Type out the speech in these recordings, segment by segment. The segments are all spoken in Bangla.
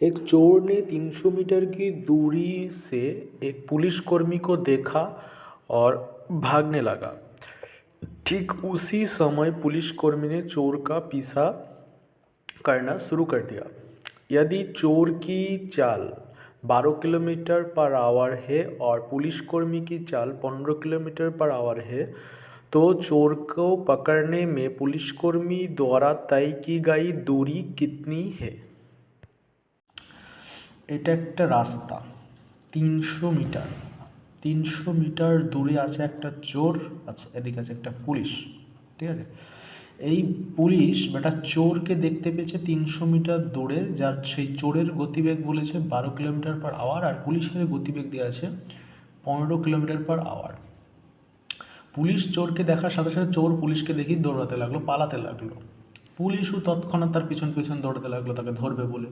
एक चोर ने 300 मीटर की दूरी से एक पुलिसकर्मी को देखा और भागने लगा। ठीक उसी समय पुलिसकर्मी ने चोर का पीछा करना शुरू कर दिया। यदि चोर की चाल 12 किलोमीटर पर आवर है और पुलिसकर्मी की चाल 15 किलोमीटर पर आवर है, तो चोर को पकड़ने में पुलिसकर्मी द्वारा तय की गई दूरी कितनी है? এটা একটা রাস্তা 300 মিটার দূরে আছে একটা চোর, আচ্ছা এদিকে আছে একটা পুলিশ, ঠিক আছে। এই পুলিশ বেটা চোরকে দেখতে পেয়েছে 300 মিটার দূরে, যার সেই চোরের গতিবেগ বলেছে 12 কিলোমিটার পার আওয়ার আর পুলিশের গতিবেগ দেওয়া আছে 15 কিলোমিটার পার আওয়ার। পুলিশ চোরকে দেখার সাথে সাথে চোর পুলিশকে দেখি দৌড়াতে লাগলো, পালাতে লাগলো। পুলিশও তৎক্ষণাৎ তার পিছন পিছন দৌড়াতে লাগলো তাকে ধরবে বলে।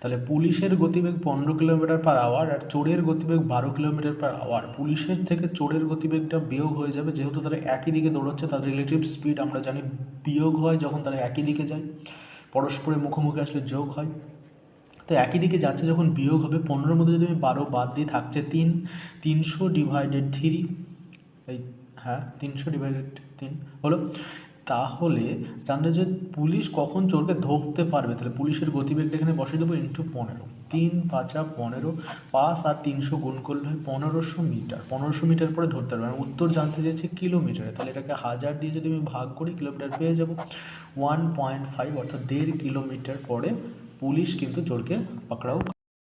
তাহলে পুলিশের গতিবেগ 15 কিলোমিটার পার আওয়ার আর চোরের গতিবেগ 12 কিলোমিটার পার আওয়ার। পুলিশের থেকে চোরের গতিবেগটা বিয়োগ হয়ে যাবে, যেহেতু তারা একই দিকে দৌড়াচ্ছে, তাদের রিলেটিভ স্পিড আমরা জানি বিয়োগ হয় যখন তারা একই দিকে যায়, পরস্পরের মুখোমুখি আসলে যোগ হয়। তো একই দিকে যাচ্ছে যখন বিয়োগ হবে, 15-র মধ্যে যদি আমি 12 বাদ দিই থাকছে 3, 300 ডিভাইডেড 3, এই 300 ডিভাইডেড 3 হলো। তাহলে জানলে যে পুলিশ কখন চোরকে ধরতে পারবে, তাহলে পুলিশের গতিবেগটা এখানে বসিয়ে দেবো ইন্টু 15, 3 5 15, 5 আর 300 গুণ করলে হয় 1500 মিটার। 1500 মিটার পরে ধরতে পারবে। আর উত্তর জানতে চাইছি কিলোমিটারে, তাহলে এটাকে 1000 দিয়ে যদি আমি ভাগ করি কিলোমিটার পেয়ে যাব 1.5, অর্থাৎ 1.5 কিলোমিটার পরে পুলিশ কিন্তু চোরকে পাকড়াও